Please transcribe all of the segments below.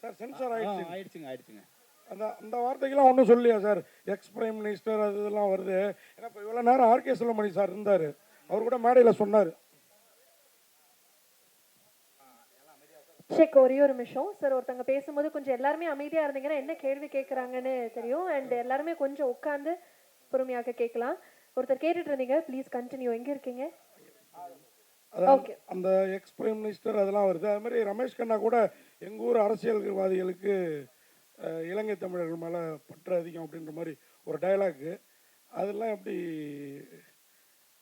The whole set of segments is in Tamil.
சார் சென்சார் ஆயிடுச்சு. ஆயிடுச்சுங்க. அந்த அந்த வார்த்தைக்கெல்லாம் ஒன்றும் சொல்லியா சார்? எக்ஸ் பிரைம் மினிஸ்டர் அது இதெல்லாம் வருது. ஏன்னா இப்போ இவ்வளோ நேரம் ஆர்கே செல்வமணி சார் இருந்தார், அவர் கூட மேடையில் சொன்னார். செக், ஒரே ஒரு நிமிஷம் சார். ஒருத்தங்க பேசும்போது கொஞ்சம் எல்லாருமே அமைதியாக இருந்தீங்கன்னா என்ன கேள்வி கேட்குறாங்கன்னு தெரியும். அண்ட் எல்லாருமே கொஞ்சம் உட்காந்து பொறுமையாக கேட்கலாம். ஒருத்தர் கேட்டுட்டு இருந்தீங்க, ப்ளீஸ் கண்டினியூ. எங்கே இருக்கீங்க? அதாவது அந்த எக்ஸ் பிரைம் மினிஸ்டர் அதெல்லாம் வருது. அது மாதிரி ரமேஷ் கண்ணா கூட எங்கள் ஊர் அரசியல்வாதிகளுக்கு இலங்கை தமிழர்கள் மேலே பற்று அதிகம் அப்படின்ற மாதிரி ஒரு டயலாக்கு, அதெல்லாம் எப்படி?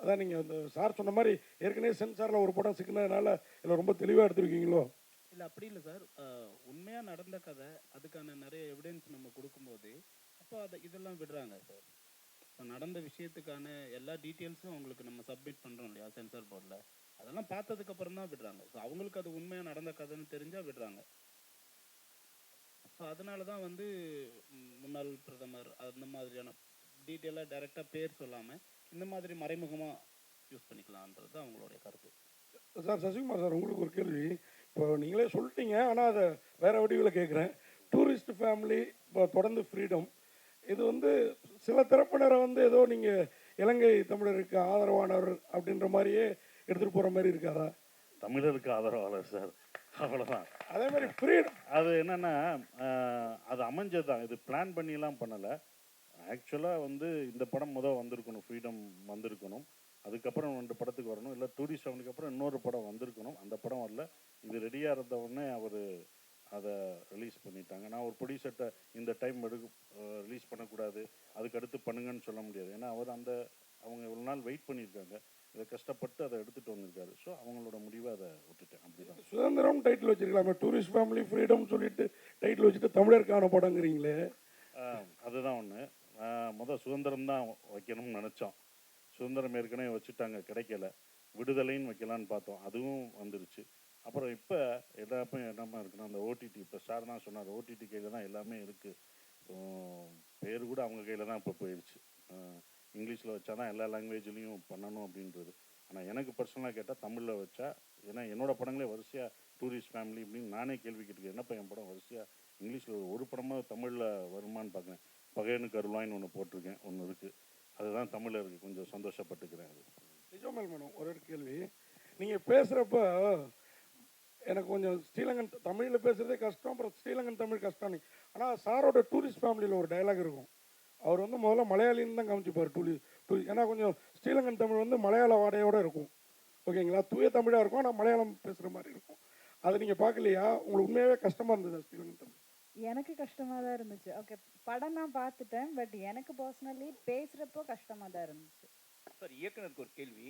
அதான் நீங்கள் அந்த சார் சொன்ன மாதிரி ஏற்கனவே சென்சாரில் ஒரு படம் சிக்கினதுனால இதில் ரொம்ப தெளிவாக எடுத்துருக்கீங்களோ? இல்லை, அப்படி இல்லை சார். உண்மையாக நடந்த கதை, அதுக்கான நிறைய எவிடன்ஸ் நம்ம கொடுக்கும்போது அப்போ இதெல்லாம் விடுறாங்க சார். இப்போ நடந்த விஷயத்துக்கான எல்லா டீட்டெயில்ஸும் அவங்களுக்கு நம்ம சப்மிட் பண்ணுறோம் இல்லையா சென்சார் போர்டில், அதெல்லாம் பார்த்ததுக்கப்புறம் தான் விடுறாங்க. ஸோ அவங்களுக்கு அது உண்மையாக நடந்த கதைன்னு தெரிஞ்சால் விடுறாங்க. ஸோ அதனால தான் வந்து முன்னாள் பிரதமர் அந்த மாதிரியான டீட்டெயிலாக டைரெக்டாக பேர் சொல்லாமல் இந்த மாதிரி மறைமுகமாக யூஸ் பண்ணிக்கலான்றது தான் அவங்களுடைய கருத்து. சார் சசிகுமார் சார், உங்களுக்கு ஒரு கேள்வி. இப்போ நீங்களே சொல்லிட்டீங்க, ஆனால் அதை வேறு வடிவில் கேட்குறேன். டூரிஸ்ட் ஃபேமிலி இப்போ தொடர்ந்து ஃப்ரீடம், இது வந்து சில தரப்பினரை வந்து ஏதோ நீங்கள் இலங்கை தமிழருக்கு ஆதரவானவர் அப்படின்ற மாதிரியே எடுத்துகிட்டு போகிற மாதிரி இருக்காதா? தமிழருக்கு ஆதரவாளர் சார், அவ்வளோதான். அதே மாதிரி ஃப்ரீடம் அது என்னென்னா, அது அமைஞ்சதுதான், இது பிளான் பண்ணிலாம் பண்ணலை. ஆக்சுவலாக வந்து இந்த படம் வந்திருக்கணும், ஃப்ரீடம் வந்திருக்கணும். அதுக்கப்புறம் 2 படத்துக்கு வரணும், இல்லை டூரிஸ்ட் ஃபேமிலிக்கு அப்புறம் இன்னொரு படம் வந்திருக்கணும். அந்த படம் வரல. இது ரெடியாக இருந்த உடனே அவர் அதை ரிலீஸ் பண்ணிட்டாங்க. நான் ஒரு ப்ரொடியூசர்கிட்ட இந்த டைம் ரிலீஸ் பண்ணக்கூடாது, அதுக்கு அடுத்து பண்ணுங்கன்னு சொல்ல முடியாது. ஏன்னா அவர் அவங்க இவ்வளோ நாள் வெயிட் பண்ணியிருக்காங்க, இதை கஷ்டப்பட்டு அதை எடுத்துகிட்டு வந்திருக்காரு. ஸோ அவங்களோட முடிவை அதை விட்டுட்டேன். அப்படி தான். சுதந்திரம் டைட்டில் வச்சுருக்கலாமே, டூரிஸ்ட் ஃபேமிலி ஃப்ரீடம் சொல்லிட்டு டைட்டில் வச்சுட்டு தமிழருக்கான படங்கிறீங்களே. அதுதான் ஒன்று. சுதந்திரம் தான் வைக்கணும்னு நினச்சோம். சுதந்திரம் ஏற்கனவே வச்சுட்டாங்க, கிடைக்கல. விடுதலைன்னு வைக்கலான்னு பார்த்தோம், அதுவும் வந்துருச்சு. அப்புறம் இப்போ எல்லாமே என்னமா இருக்குன்னா, அந்த ஓடிடி, இப்போ சார் தான் சொன்னார், ஓடிடி கையில் தான் எல்லாமே இருக்குது. பேர் கூட அவங்க கையில் தான் இப்போ போயிடுச்சு. இங்கிலீஷில் வச்சா தான் எல்லா லாங்குவேஜ்லேயும் பண்ணணும் அப்படின்றது. ஆனால் எனக்கு பர்சனலாக கேட்டால் தமிழில் வச்சா, ஏன்னா என்னோடய படங்களே வரிசையாக டூரிஸ்ட் ஃபேமிலி அப்படின்னு நானே கேள்வி கேட்டுருக்கேன். என்னப்பா என் படம் வரிசையாக இங்கிலீஷில் ஒரு படமாக தமிழில் வருமானு பார்க்குறேன். பகையனுக்கு அருள்வாயின்னு ஒன்று போட்டிருக்கேன், ஒன்று இருக்குது. அதுதான் தமிழில் இருக்குது. கொஞ்சம் சந்தோஷப்பட்டுக்கிறேன். அது நிஜமல் மேடம். ஒரு கேள்வி, நீங்கள் பேசுகிறப்ப எனக்கு கொஞ்சம் ஸ்ரீலங்கன் தமிழில் பேசுகிறதே கஷ்டம், அப்புறம் ஸ்ரீலங்கன் தமிழ் கஷ்டம். ஆனால் சாரோட டூரிஸ்ட் ஃபேமிலியில் ஒரு டைலாக் இருக்கும். அவர் வந்து முதல்ல மலையாளின்னு தான் காமிச்சிப்பார் டூரிஸ்ட். ஏன்னா கொஞ்சம் ஸ்ரீலங்கன் தமிழ் வந்து மலையாள வாடையோடு இருக்கும், ஓகேங்களா? தூய தமிழாக இருக்கும், ஆனால் மலையாளம் பேசுகிற மாதிரி இருக்கும். அதை நீங்கள் பார்க்கலையா? உங்களுக்கு உண்மையாகவே கஷ்டமாக இருந்தது ஸ்ரீலங்கன் தமிழ்? எனக்கு கஷ்டமாக தான் இருந்துச்சு. ஓகே, படம் நான் பார்த்துட்டேன், பட் எனக்கு பர்சனலி பேசுகிறப்போ கஷ்டமாக தான் இருந்துச்சு. சார், இயக்குனருக்கு ஒரு கேள்வி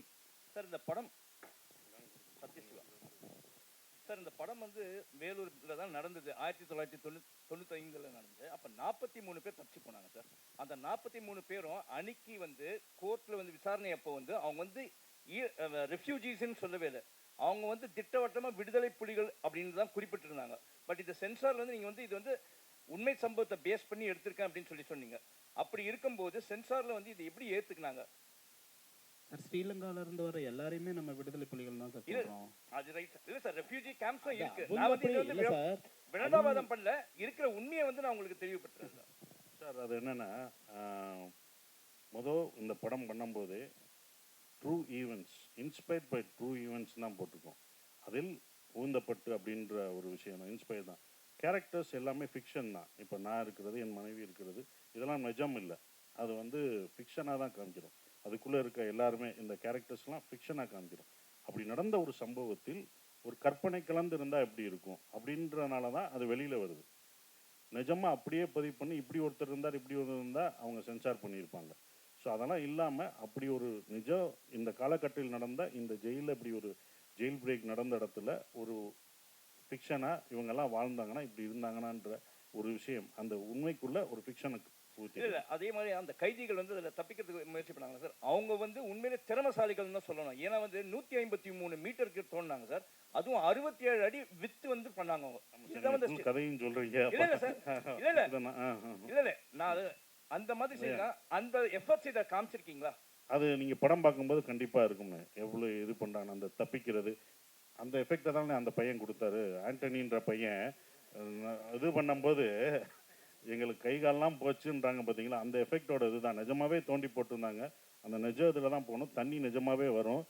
சார். இந்த படம் சத்யசிவா சார், இந்த படம் வந்து வேலூரில் தான் நடந்தது, 1995 நடந்தது. அப்போ 43 பேர் தப்பிச்சு போனாங்க சார். அந்த 43 பேரும் அன்னைக்கு வந்து கோர்ட்டில் வந்து விசாரணை அப்போ வந்து அவங்க வந்து ரெஃப்யூஜிஸ்ன்னு சொல்லவே இல்லை, அவங்க வந்து திட்டவட்டமாக விடுதலை புலிகள் அப்படின்னு தான் குறிப்பிட்டிருந்தாங்க. பட் இந்த சென்சாரில் வந்து நீங்கள் வந்து இது வந்து உண்மை சம்பவத்தை பேஸ் பண்ணி எடுத்திருக்கேன் அப்படின்னு சொன்னீங்க. அப்படி இருக்கும்போது சென்சாரில் வந்து இதை எப்படி ஏற்றுக்கினாங்க சார்? ஸ்ரீலங்கால இருந்து வர எல்லாரையுமே நம்ம விடுதலை புலிகள் தான் சார் சொல்றோம். அது ரைட் சார். இல்ல சார், ரெஃப்யூஜி கேம்ப்ஸும் இருக்கு. நான் வந்து இது வந்து வினோதாவாதம் பண்ணல, இருக்கிற உண்மையை வந்து நான் உங்களுக்கு தெளிவுபடுத்துறேன் சார். சார், அது என்னென்னா, இந்த படம் பண்ணும்போது true events, inspired by true events தான் போட்டிருக்கோம். அதில் ஊந்தப்பட்டு அப்படின்ற ஒரு விஷயம் தான், இன்ஸ்பயர் தான். கேரக்டர்ஸ் எல்லாமே ஃபிக்ஷன் தான். இப்போ நான் இருக்கிறது, என் மனைவி இருக்கிறது, இதெல்லாம் நிஜம் இல்லை. அது வந்து ஃபிக்ஷனாக தான் காமிக்கிறோம். அதுக்குள்ளே இருக்க எல்லாருமே இந்த கேரக்டர்ஸ்லாம் ஃபிக்ஷனாக காமிக்கிறோம். அப்படி நடந்த ஒரு சம்பவத்தில் ஒரு கற்பனை கலந்து இருந்தால் எப்படி இருக்கும் அப்படின்றனால தான் அது வெளியில் வருது. நிஜமாக அப்படியே பதிவு பண்ணி இப்படி ஒருத்தர் இருந்தார், இப்படி ஒருத்தர் இருந்தால் அவங்க சென்சார் பண்ணியிருப்பாங்க. ஸோ அதெல்லாம் இல்லாமல் அப்படி ஒரு நிஜம் இந்த காலகட்டத்தில் நடந்த இந்த ஜெயிலில் இப்படி ஒரு ஜெயில் பிரேக் நடந்த இடத்துல ஒரு ஃபிக்ஷனாக இவங்கெல்லாம் வாழ்ந்தாங்கன்னா இப்படி இருந்தாங்கன்னான்ற ஒரு விஷயம், அந்த உண்மைக்குள்ள ஒரு ஃபிக்ஷனுக்கு இல்லை. அதே மாதிரி அந்த கைதிகள் வந்து அதில் தப்பிக்கிறதுக்கு முயற்சி பண்ணாங்க சார். அவங்க வந்து உண்மையிலே திறமசாலிகள் தான் சொல்லணும். ஏன்னா வந்து 153 மீட்டருக்கு தோணுனாங்க சார். அதுவும் 67 அடி வித்து வந்து பண்ணாங்க. கதையும் சொல்றீங்க. இல்லை சார், இல்லை இல்லை, நான் அந்த மாதிரி செய்யலாம். அந்த எஃபர்ட்ஸ் இதை காமிச்சிருக்கீங்களா? அது நீங்கள் படம் பார்க்கும்போது கண்டிப்பாக இருக்கும்னு, எவ்வளோ இது பண்ணுறாங்க அந்த தப்பிக்கிறது, அந்த எஃபெக்டை தானே அந்த பையன் கொடுத்தாரு. ஆண்டனின்ற பையன் இது பண்ணும்போது எங்களுக்கு கை கால்லாம் போச்சுன்றாங்க பார்த்தீங்களா, அந்த எஃபெக்டோட இதுதான். நிஜமாவே தோண்டி போட்டிருந்தாங்க. அந்த நிஜ இதில் தான் போகணும். தண்ணி நிஜமாவே வரும்.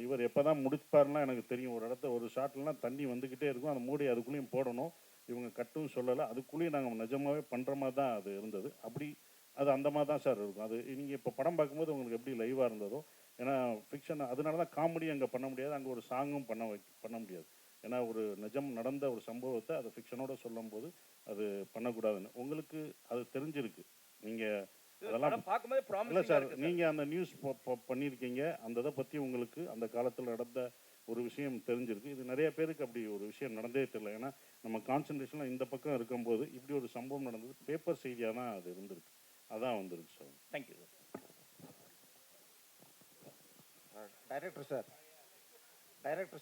இவர் எப்போ தான் முடிப்பாருலாம் எனக்கு தெரியும். ஒரு இடத்த ஒரு ஷாட்லாம் தண்ணி வந்துக்கிட்டே இருக்கும். அந்த மூடி அதுக்குள்ளேயும் போடணும். இவங்க கட்டும் சொல்லலை. அதுக்குள்ளேயும் நாங்கள் நிஜமாவே பண்ணுற மாதிரி தான் அது இருந்தது. அப்படி அது அந்த மாதிரி தான் சார் இருக்கும். அது நீங்கள் இப்போ படம் பார்க்கும்போது உங்களுக்கு எப்படி லைவாக இருந்ததோ, ஏன்னா ஃபிக்ஷன் அதனால தான் காமெடி அங்கே பண்ண முடியாது. அங்கே ஒரு சாங்கும் பண்ண முடியாது. ஏன்னா ஒரு நிஜம் நடந்த ஒரு சம்பவத்தை அதை ஃபிக்ஷனோட சொல்லும்போது அது பண்ணக்கூடாதுன்னு உங்களுக்கு அது தெரிஞ்சிருக்கு. நீங்கள் அதெல்லாம் படம் பார்க்கும்போது இல்லை ப்ராமிசிங்கா சார், இருக்கு சார். நீங்கள் அந்த நியூஸ் பண்ணியிருக்கீங்க. அந்த இதை பற்றி உங்களுக்கு அந்த காலத்தில் நடந்த ஒரு விஷயம் தெரிஞ்சிருக்கு. இது நிறைய பேருக்கு அப்படி ஒரு விஷயம் நடந்தே தெரியல. ஏன்னா நம்ம கான்சன்ட்ரேஷனில் இந்த பக்கம் இருக்கும்போது இப்படி ஒரு சம்பவம் நடந்தது பேப்பர் செய்தியாக தான் அது இருந்திருக்கு. அதான் வந்துருக்கு sir. Thank you sir. Director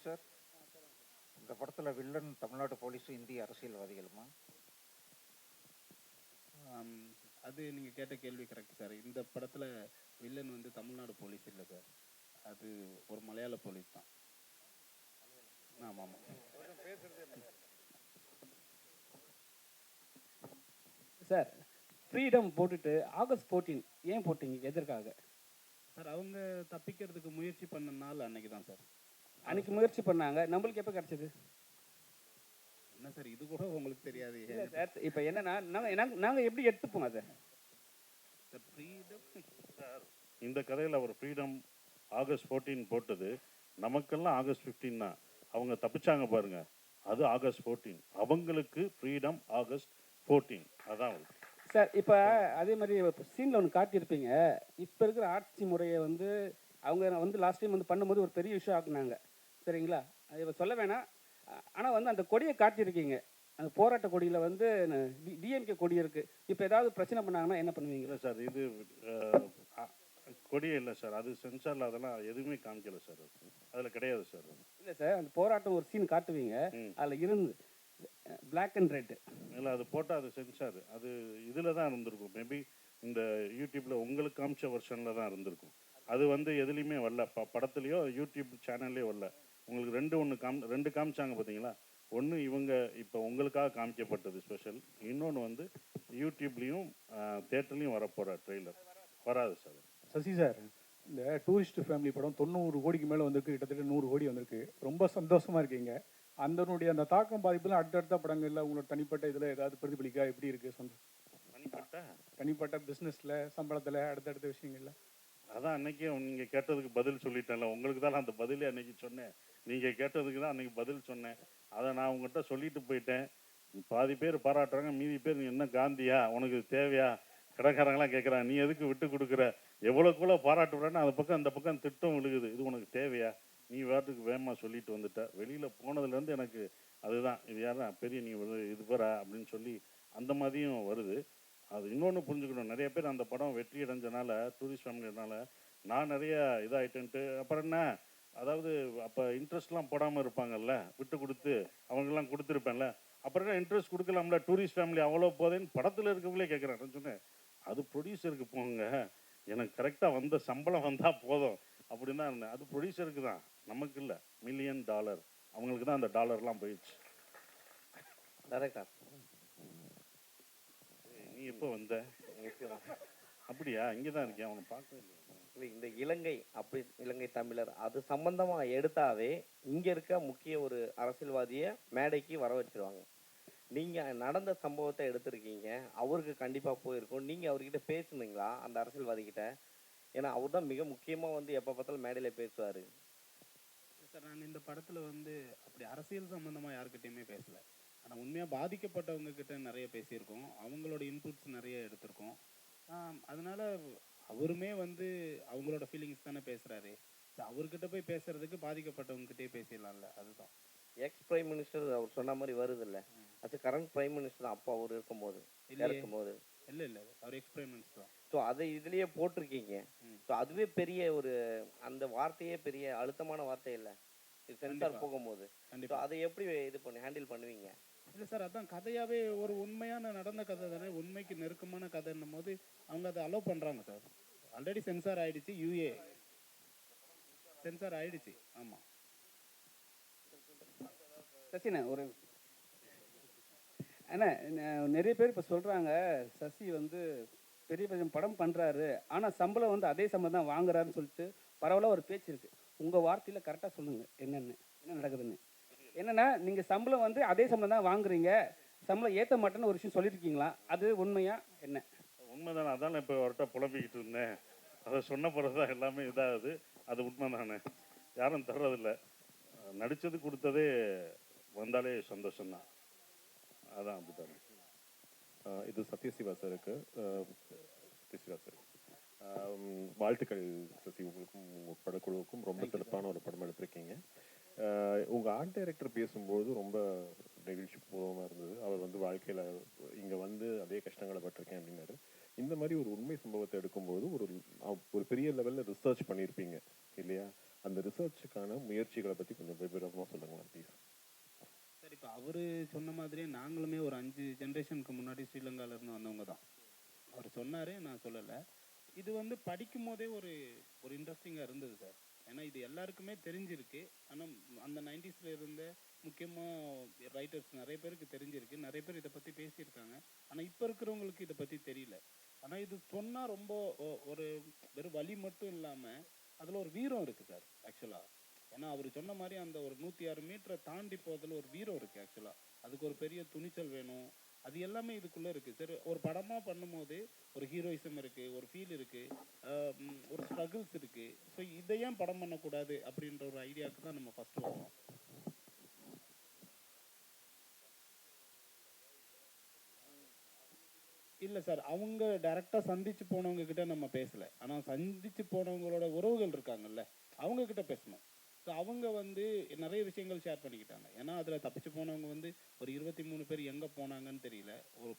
sir, இந்த படத்துல வில்லன் தமிழ்நாடு போலீஸும் இந்திய அரசியல்வாதிகளுமா? அது நீங்கள் கேட்ட கேள்வி கரெக்ட் சார். இந்த படத்தில் வில்லன் வந்து தமிழ்நாடு போலீஸ் இல்லை சார், அது ஒரு மலையாள போலீஸ் தான். ஆமாம் ஆமாம் சார். ஃப்ரீடம் போட்டுட்டு ஆகஸ்ட் 14 ஏன் போட்டீங்க, எதற்காக? சார் அவங்க தப்பிக்கிறதுக்கு முயற்சி பண்ண நாள் அன்னைக்கு தான் சார். அன்னைக்கு முயற்சி பண்ணாங்க, நம்மளுக்கு எப்போ கிடைச்சது? என்ன சார் இது கூட உங்களுக்கு தெரியாது? இல்லை சார், இப்போ என்னன்னா நாங்கள் எப்படி எடுத்துப்போம் அதை? சார் ஃப்ரீடம் சார், இந்த கதையில் அவர் ஃப்ரீடம் ஆகஸ்ட் 14 போட்டது நமக்கெல்லாம் ஆகஸ்ட் 15 தான். அவங்க தப்பிச்சாங்க பாருங்க, அது ஆகஸ்ட் 14. அவங்களுக்கு ஃப்ரீடம் ஆகஸ்ட் 14. அதான் சார். இப்போ அதே மாதிரி சீனில் ஒன்று காட்டியிருப்பீங்க, இப்போ இருக்கிற ஆட்சி முறையை வந்து அவங்க வந்து லாஸ்ட் டைம் வந்து பண்ணும்போது ஒரு பெரிய இஷ்யூ ஆக்குனாங்க, சரிங்களா? அது இப்போ சொல்ல வேணாம். ஆனால் வந்து அந்த கொடியை காட்டியிருக்கீங்க, அந்த போராட்ட கொடியில் வந்து டிஎம்கே கொடி இருக்குது. இப்போ ஏதாவது பிரச்சனை பண்ணாங்கன்னா என்ன பண்ணுவீங்க? இல்லை சார், இது கொடியே இல்லை சார், அது சென்சாரில் அதெல்லாம் எதுவுமே காமிக்கல சார். அதில் கிடையாது சார். இல்லை சார், அந்த போராட்டம் ஒரு சீன் காட்டுவீங்க, அதில் இருந்து பிளாக் அண்ட் ரெட். இல்லை, அது போட்டால் அது சென்சார், அது இதில் தான் இருந்திருக்கும். மேபி இந்த யூடியூப்பில் உங்களுக்கு காமிச்ச வெர்ஷனில் தான் இருந்திருக்கும். அது வந்து எதுலேயுமே வரல, படத்துலையோ யூடியூப் சேனல்லையோ வரல. உங்களுக்கு ரெண்டு காமிச்சாங்க பார்த்தீங்களா? ஒன்று இவங்க இப்போ உங்களுக்காக காமிக்கப்பட்டது ஸ்பெஷல், இன்னொன்று வந்து யூடியூப்லேயும் தேட்டர்லேயும் வரப்போகிற ட்ரெய்லர் வராது சார். சசி சார், இந்த டூரிஸ்ட் ஃபேமிலி படம் 90 கோடிக்கு மேலே வந்திருக்கு, கிட்டத்தட்ட 100 கோடி வந்திருக்கு. ரொம்ப சந்தோஷமாக இருக்கீங்க. அந்த தாக்கம் பாதிப்புலாம் அடுத்தடுத்த படங்களில் உங்களோட தனிப்பட்ட இதில் ஏதாவது பிரதிபலிக்கா? எப்படி இருக்குது சந்தோஷம்? தனிப்பட்ட பிஸ்னஸில், சம்பளத்தில், அடுத்தடுத்த விஷயங்கள்ல? அதான் அன்னைக்கே நீங்கள் கேட்டதுக்கு பதில் சொல்லிட்டேன்ல. உங்களுக்கு தான் அந்த பதிலே அன்னைக்கு சொன்னேன். நீங்கள் கேட்டதுக்கு தான் அன்னைக்கு பதில் சொன்னேன். அதை நான் உங்கள்கிட்ட சொல்லிட்டு போயிட்டேன். பாதி பேர் பாராட்டுறாங்க, மீதி பேர் நீ என்ன காந்தியா, உனக்கு தேவையா, கடைக்காரங்களாம் கேட்குறாங்க, நீ எதுக்கு விட்டு கொடுக்குற, எவ்வளோக்குள்ளே பாராட்டுறேன்னு அந்த பக்கம் அந்த பக்கம் திட்டம் விழுகுது. இது உனக்கு தேவையா, நீ வேட்டுக்கு வேகமாக சொல்லிட்டு வந்துட்ட. வெளியில் போனதுலேருந்து எனக்கு அதுதான், இது யாரா பெரிய நீ இது பெறா அப்படின்னு சொல்லி அந்த மாதிரியும் வருது. அது இன்னொன்று புரிஞ்சுக்கணும், நிறைய பேர் அந்த படம் வெற்றி அடைஞ்சனால, டூரிஸ்ட் ஃபேமிலினால நான் நிறைய இதாகிட்டேன்ட்டு அப்புறம் என்ன, அதாவது அப்போ இன்ட்ரெஸ்ட்லாம் போடாமல் இருப்பாங்கல்ல, விட்டு கொடுத்து அவங்கெல்லாம் கொடுத்துருப்பேன்ல, அப்புறம் என்ன இன்ட்ரெஸ்ட் கொடுக்கலாம்ல, டூரிஸ்ட் ஃபேமிலி அவ்வளோ போதேன்னு படத்தில் இருக்கவங்களே கேட்குறேன். சொன்னேன் அது ப்ரொடியூசருக்கு போங்க, எனக்கு கரெக்டாக வந்த சம்பளம் வந்தால் போதும் அப்படின்னு தான் இருந்தேன். அது ப்ரொடியூசருக்கு தான், நமக்கு இல்லை. $1 மில்லியன் அவங்களுக்கு தான் அந்த டாலர்லாம் போயிடுச்சு. டேரக்டர், நீ எப்போ வந்த? அப்படியா? இங்கே தான் இருக்கேன், அவனை பார்க்கவே இல்லை. இந்த இலங்கை தமிழர் அது சம்பந்தமா எடுத்தாவே இங்க இருக்க முக்கிய ஒரு அரசியல்வாதியை மேடைக்கு வர வச்சிருவாங்க. நீங்க நடந்த சம்பவத்தை எடுத்திருக்கீங்க, அவருக்கு கண்டிப்பா போயிருக்கும். நீங்க அவர்கிட்ட பேசுனீங்களா அந்த அரசியல்வாதி கிட்ட? ஏன்னா அவர் தான் மிக முக்கியமா வந்து எப்ப பார்த்தாலும் மேடையில பேசுவாரு. சார், நான் இந்த படத்துல வந்து அப்படி அரசியல் சம்பந்தமா யாருக்கிட்டையுமே பேசல. ஆனால் உண்மையாக பாதிக்கப்பட்டவங்க கிட்ட நிறைய பேசியிருக்கோம், அவங்களோட இன்புட்ஸ் நிறைய எடுத்திருக்கோம். அதனால அவருமே வந்து அவங்களோட ஃபீலிங்ஸ் தானே பேசுறாரு. அவர்கிட்ட போய் பேசுறதுக்கு பாதிக்கப்பட்டவங்ககிட்டயே பேசிடலாம்ல, அதுதான். எக்ஸ் பிரைம் மினிஸ்டர் அவர் சொன்ன மாதிரி வருது இல்லை, அது கரண்ட் பிரைம் மினிஸ்டர் அப்போ அவர் இருக்கும்போது இருக்கும்போது இல்லை அவர் எக்ஸ் பிரைம் மினிஸ்டர் தான். ஸோ அதை இதுலயே போட்டிருக்கீங்க. ஸோ அதுவே பெரிய ஒரு அந்த வார்த்தையே பெரிய அழுத்தமான வார்த்தை இல்லை சென்சார் போகும்போது. ஸோ அதை எப்படி இது பண்ணி ஹேண்டில் பண்ணுவீங்க? இல்லை சார், அதான் கதையாகவே ஒரு உண்மையான நடந்த கதை தானே, உண்மைக்கு நெருக்கமான கதைன்னும் போது அவங்க அதை அலோவ் பண்ணுறாங்க சார். ஆல்ரெடி சென்சார் ஆயிடுச்சு, யூஏ சென்சார் ஆயிடுச்சு. ஆமாம் சசினா, ஒரு ஏன்னா நிறைய பேர் இப்போ சொல்கிறாங்க சசி வந்து பெரிய பெரிய படம் பண்ணுறாரு ஆனால் சம்பளம் வந்து அதே சம்பளம் தான் வாங்குறாருன்னு சொல்லிட்டு பரவாயில்ல ஒரு பேச்சு இருக்குது. உங்கள் வார்த்தையில் கரெக்டாக சொல்லுங்கள் என்ன நடக்குதுன்னு. என்னென்னா நீங்கள் சம்பளம் வந்து அதே சம்பளம் தான் வாங்குறீங்க, சம்பளம் ஏற்ற மாட்டேன்னு ஒரு விஷயம் சொல்லியிருக்கீங்களா? அது உண்மையா என்ன? உண்மைதானே, அதான் இப்போ அவர்கிட்ட புலம்பிக்கிட்டு இருந்தேன். அதை சொன்ன பிறகு தான் எல்லாமே இதாகுது. அது உண்மை தானே, யாரும் தர்றதில்ல. நடித்தது கொடுத்ததே வந்தாலே சந்தோஷம்தான். அதான் அப்படித்தானே. இது சத்யசிவா சாருக்கு. சத்யசிவா சார், வாழ்த்துக்கள் சசி, உங்களுக்கும் உங்கள் படக்குழுவுக்கும். ரொம்ப சிறப்பான ஒரு படம் எடுத்திருக்கீங்க. உங்கள் ஆர்ட் டைரக்டர் பேசும்போது ரொம்ப நெகிழ்ச்சி பூர்வமாக இருந்தது. அவர் வந்து வாழ்க்கையில் இங்கே வந்து அதே கஷ்டங்களை பட்டிருக்கேன் அப்படின்னாரு. இந்த மாதிரி ஒரு உண்மை சம்பவத்தை எடுக்கும்போது ஒரு பெரிய லெவலில் ரிசர்ச் பண்ணியிருப்பீங்க இல்லையா? அந்த ரிசர்ச்சுக்கான முயற்சிகளை பற்றி கொஞ்சம் விவரமாக சொல்லுங்களேன் ப்ளீஸ். சார், இப்போ அவர் சொன்ன மாதிரியே நாங்களுமே ஒரு 5 ஜென்ரேஷனுக்கு முன்னாடி ஸ்ரீலங்காவிலேருந்து வந்தவங்க தான். அவர் சொன்னார், நான் சொல்லலை. இது வந்து படிக்கும் போதே ஒரு இன்ட்ரெஸ்டிங்காக இருந்தது சார். ஏன்னா இது எல்லாருக்குமே தெரிஞ்சிருக்கு. ஆனால் அந்த 90s இருந்த முக்கியமாக ரைட்டர்ஸ் நிறைய பேருக்கு தெரிஞ்சிருக்கு, நிறைய பேர் இதை பற்றி பேசியிருக்காங்க. ஆனால் இப்போ இருக்கிறவங்களுக்கு இதை பற்றி தெரியல. ஆனால் இது சொன்னால் ரொம்ப ஒரு வெறும் வலி மட்டும் இல்லாமல் அதில் ஒரு வீரம் இருக்குது சார் ஆக்சுவலாக. ஏன்னா அவர் சொன்ன மாதிரி அந்த ஒரு 106 மீட்டரை தாண்டி போகிறதுல ஒரு வீரம் இருக்குது ஆக்சுவலாக. அதுக்கு ஒரு பெரிய துணிச்சல் வேணும். அது எல்லாமே இதுக்குள்ளே இருக்குது. சரி, ஒரு படமாக பண்ணும்போது ஒரு ஹீரோயிசம் இருக்குது, ஒரு ஃபீல் இருக்குது, ஒரு ஸ்ட்ரகிள்ஸ் இருக்குது. ஸோ இதை ஏன் படம் பண்ணக்கூடாது அப்படின்ற ஒரு ஐடியாவுக்கு தான் நம்ம ஃபஸ்ட்டு வரோம். இல்லை சார், அவங்க டைரெக்டாக சந்திச்சு போனவங்க கிட்ட நம்ம பேசலை. ஆனால் சந்திச்சு போனவங்களோட உறவுகள் இருக்காங்கல்ல, அவங்கக்கிட்ட பேசணும். ஸோ அவங்க வந்து நிறைய விஷயங்கள் ஷேர் பண்ணிக்கிட்டாங்க. ஏன்னா அதில் தப்பிச்சு போனவங்க வந்து ஒரு 23 பேர் எங்கே போனாங்கன்னு தெரியல.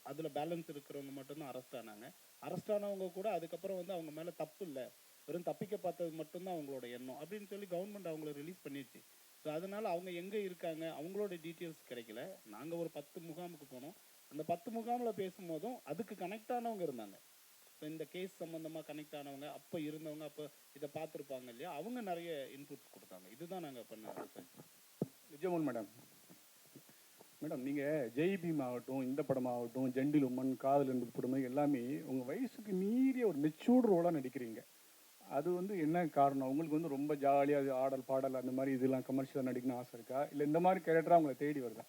அதில் பேலன்ஸ் இருக்கிறவங்க மட்டும்தான் அரெஸ்ட் ஆனாங்க. அரெஸ்ட் ஆனவங்க கூட அதுக்கப்புறம் வந்து அவங்க மேலே தப்பு இல்லை, வெறும் தப்பிக்க பார்த்தது மட்டும்தான் அவங்களோட எண்ணம் அப்படின்னு சொல்லி கவர்மெண்ட் அவங்கள ரிலீஸ் பண்ணிடுச்சு. ஸோ அதனால் அவங்க எங்கே இருக்காங்க அவங்களோட டீட்டெயில்ஸ் கிடைக்கல. நாங்கள் ஒரு 10 முகாமுக்கு போனோம். அந்த 10 முகாமில் பேசும்போதும் அதுக்கு கனெக்ட் ஆனவங்க இருந்தாங்க. ஸோ இந்த கேஸ் சம்மந்தமாக கனெக்ட் ஆனவங்க, அப்போ இருந்தவங்க, அப்போ இதை பார்த்துருப்பாங்க இல்லையா, அவங்க நிறைய இன்புட்ஸ் கொடுத்தாங்க. இதுதான் நாங்கள் பண்ண ரிசர்ச். விஜயமோகன் மேடம், நீங்கள் ஜெய் பீம் ஆகட்டும், இந்த படமாகட்டும், ஜெண்டில் உமன், காதல் என்பது புதுமை எல்லாமே உங்கள் வயசுக்கு மீறிய ஒரு மெச்சூர்டு ரோலாக நடிக்கிறீங்க. அது வந்து என்ன காரணம்? உங்களுக்கு வந்து ரொம்ப ஜாலியாக அது ஆடல் பாடல் அந்த மாதிரி இதெல்லாம் கமர்ஷியலாக நடிக்கணும்னு ஆசை இருக்கா, இல்லை இந்த மாதிரி கேரக்டராக உங்களை தேடி வருதா?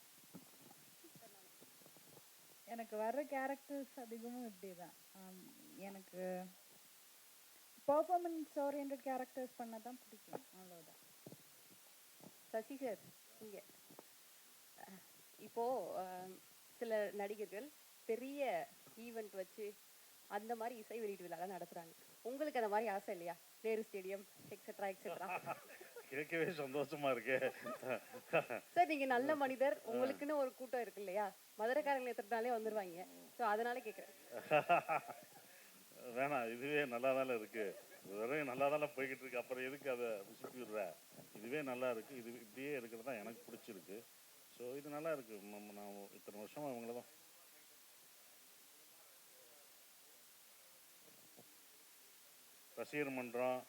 எனக்கு வர்ற கேரக்டர்ஸ் அதிகமும் இப்படி தான். எனக்கு பர்ஃபார்மன்ஸ் ஓரியன்ட் கேரக்டர்ஸ் பண்ண தான் பிடிக்கும், அவ்வளோதான். சசி சார், இங்கே இப்போது சில நடிகர்கள் பெரிய ஈவெண்ட் வச்சு அந்த மாதிரி இசை வெளியீட்டு விழாலாம் நடத்துகிறாங்க. உங்களுக்கு அந்த மாதிரி ஆசை இல்லையா? Nehru stadium etcetera etcetera. கேட்கவே சந்தோஷமா இருக்கு சார். நீங்கள் நல்ல மனிதர், உங்களுக்குன்னு ஒரு கூட்டம் இருக்கு இல்லையா? மதுரைக்காரங்களை எத்தனாலே வந்துடுவாங்க. ஸோ அதனால கேட்குறேன். வேணாம், இதுவே நல்லா தானே இருக்கு, வரையும் நல்லா தானே போய்கிட்டு இருக்கு. அப்புறம் எதுக்கு அதை விசுப்பி விடுற? இதுவே நல்லா இருக்கு. இது இப்படியே இருக்கிறது தான் எனக்கு பிடிச்சிருக்கு. ஸோ இது நல்லா இருக்கு. நான் இத்தனை வருஷமா அவங்கள தான் ரசிகர் மன்றம்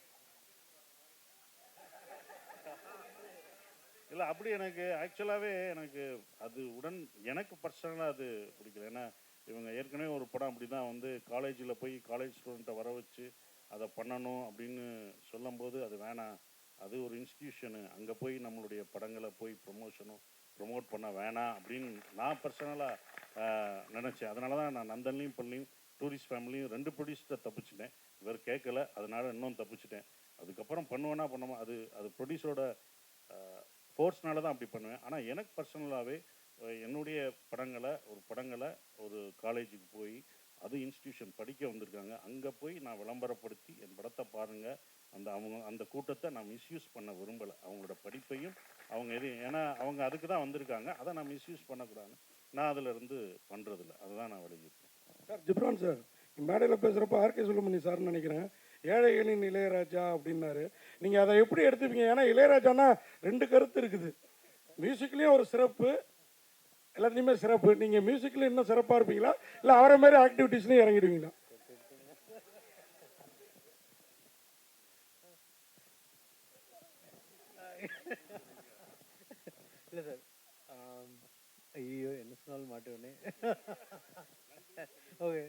இல்லை, அப்படி எனக்கு ஆக்சுவலாகவே எனக்கு அது எனக்கு பர்சனலாக அது பிடிக்கல. ஏன்னா இவங்க ஏற்கனவே ஒரு படம் அப்படி தான் வந்து காலேஜில் போய் காலேஜ் ஸ்டூடெண்ட்டை வர வச்சு அதை பண்ணணும் அப்படின்னு சொல்லும்போது அது வேணாம், அது ஒரு இன்ஸ்டிடியூஷனு, அங்கே போய் நம்மளுடைய படங்களை போய் ப்ரொமோட் பண்ண வேணாம் அப்படின்னு நான் பர்சனலாக நினச்சேன். அதனால தான் நான் நந்தன்லையும் பள்ளியும் டூரிஸ்ட் ஃபேமிலியும் 2 ப்ரொடியூசரை தப்பிச்சிட்டேன். இவர் கேட்கல, அதனால் இன்னும் தப்பிச்சிட்டேன். அதுக்கப்புறம் பண்ணுவேன்னா பண்ணுவோம், அது ப்ரொடியூசரோட ஃபோர்ஸ்னால தான் அப்படி பண்ணுவேன். ஆனால் எனக்கு பர்சனலாகவே என்னுடைய படங்களை ஒரு காலேஜுக்கு போய், அது இன்ஸ்டிடியூஷன் படிக்க வந்திருக்காங்க, அங்கே போய் நான் விளம்பரப்படுத்தி என் படத்தை பாருங்கள், அந்த கூட்டத்தை நான் மிஸ்யூஸ் பண்ண விரும்பலை. அவங்களோட படிப்பையும் அவங்க ஏன்னா அவங்க அதுக்கு தான் வந்திருக்காங்க, அதை நான் மிஸ்யூஸ் பண்ணக்கூடாது. நான் அதில் இருந்து பண்ணுறதில்ல, அதுதான் நான் விலகியிருக்கேன். சார், ஜிப்ரான் சார் மேடையில் பேசுகிறப்ப ஆர்கே சுல்லுமணி சார்னு நினைக்கிறேன், ஏழைகளின் இளையராஜா அப்படின்னாரு. நீங்கள் அதை எப்படி எடுத்துப்பீங்க? ஏன்னா இளையராஜானா 2 கருத்து இருக்குது. மியூசிக்லேயும் ஒரு சிறப்பு, எல்லாத்துலேயுமே சிறப்பு. நீங்கள் மியூசிக்கில் இன்னும் சிறப்பாக இருப்பீங்களா, இல்லை அவரை மாதிரி ஆக்டிவிட்டீஸ்லையும் இறங்கிடுவீங்களா? இல்லை சார், ஐயோ என்ன சொன்னாலும் மாட்டேனே. ஓகே.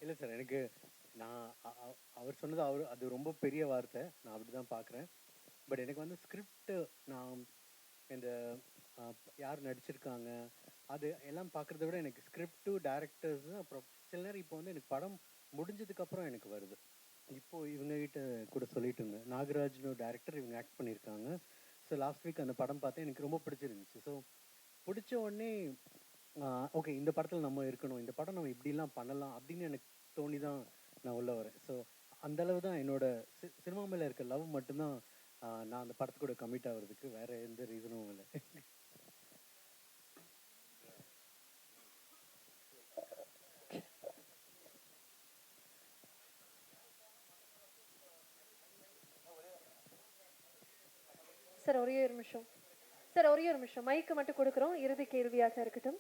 இல்லை சார், எனக்கு நான் அவர் சொன்னது அது ரொம்ப பெரிய வார்த்தை, நான் அப்படி தான் பார்க்குறேன். பட் எனக்கு வந்து ஸ்கிரிப்ட், நான் இந்த யார் நடிச்சிருக்காங்க அது எல்லாம் பார்க்குறத விட எனக்கு ஸ்கிரிப்டு, டேரக்டர்ஸு, அப்புறம் சில நேரம் இப்போ வந்து எனக்கு படம் முடிஞ்சதுக்கப்புறம் எனக்கு வருது. இப்போது இவங்ககிட்ட கூட சொல்லிட்டு இருந்தேன், நாகராஜ்னு டேரக்டர், இவங்க ஆக்ட் பண்ணியிருக்காங்க. ஸோ லாஸ்ட் வீக் அந்த படம் பார்த்தேன், எனக்கு ரொம்ப பிடிச்சிருந்துச்சு. ஸோ பிடிச்ச உடனே ஓகே இந்த படத்தில் நம்ம இருக்கணும், இந்த படம் நம்ம இப்படிலாம் பண்ணலாம் அப்படின்னு எனக்கு தோணி தான் நான் உள்ளே வரேன். ஸோ அந்தளவு தான் என்னோட சினிமா மேலே இருக்க லவ் மட்டும்தான் நான் அந்த படத்துக்கூட கமிட் ஆகிறதுக்கு, வேறு எந்த ரீசனும் இல்லை. சார் ஒரே ஒரு நிமிஷம், சார் ஒரே ஒரு நிமிஷம், மைக்கு மட்டும் கொடுக்குறோம், இறுதி கேள்வியாக இருக்கட்டும்.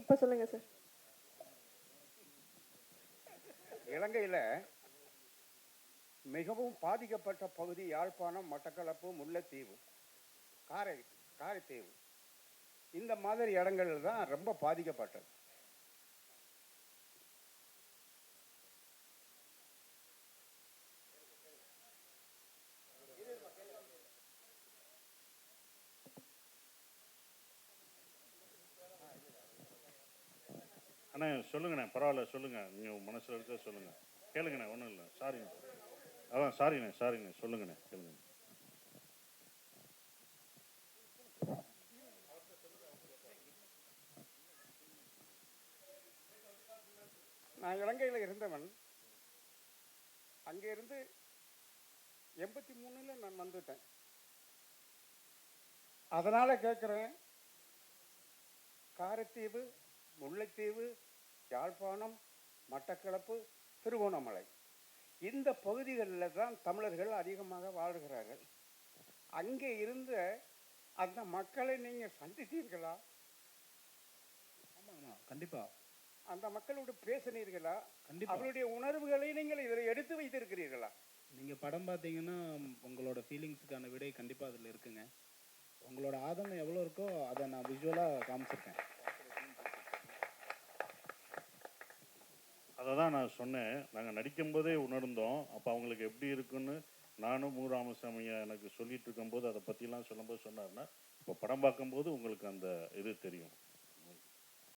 இப்போ சொல்லுங்க சார். இலங்கையில் மிகவும் பாதிக்கப்பட்ட பகுதி யாழ்ப்பாணம், மட்டக்களப்பு, முல்லைத்தீவு, காரைத்தீவு, இந்த மாதிரி இடங்கள் தான் ரொம்ப பாதிக்கப்பட்டது. அண்ணே சொல்லுங்கண்ணே, பரவாயில்ல சொல்லுங்கள், நீங்கள் மனசில் இருக்க சொல்லுங்கள், கேளுங்கண்ணே, ஒன்றும் இல்லை, சாரிண்ணே. அதான் சாரிண்ணே சொல்லுங்கண்ணே, கேளுங்க. நான் இலங்கையில் இருந்தவன், அங்கேருந்து 83 நான் வந்துட்டேன். அதனால் கேட்குறேன், காரைத்தீவு, முல்லைத்தீவு, யாழ்ப்பாணம், மட்டக்களப்பு, திருகோணமலை, இந்த பகுதிகளில் தான் தமிழர்கள் அதிகமாக வாழ்கிறார்கள். அங்கே இருந்த அந்த மக்களை நீங்கள் சந்தித்தீர்களா? ஆமாம் கண்டிப்பாக. அந்த மக்களோடு பேசினீர்களா? கண்டிப்பாக. அவருடைய உணர்வுகளை நீங்கள் இதில் எடுத்து வைத்திருக்கிறீர்களா? நீங்கள் படம் பார்த்தீங்கன்னா உங்களோட ஃபீலிங்ஸுக்கான விடை கண்டிப்பாக அதில் இருக்குங்க. உங்களோட ஆதங்கம் எவ்வளோ இருக்கோ அதை நான் விஷுவலாக காமிச்சிருக்கேன். அதை தான் நான் சொன்னேன், நாங்கள் நடிக்கும்போதே உணர்ந்தோம். அப்போ அவங்களுக்கு எப்படி இருக்குன்னு நானும் ராமசாமியை எனக்கு சொல்லிட்டு இருக்கும்போது அதை பற்றிலாம் சொல்லும்போது சொன்னார்னா, இப்போ படம் பார்க்கும்போது உங்களுக்கு அந்த இது தெரியும்.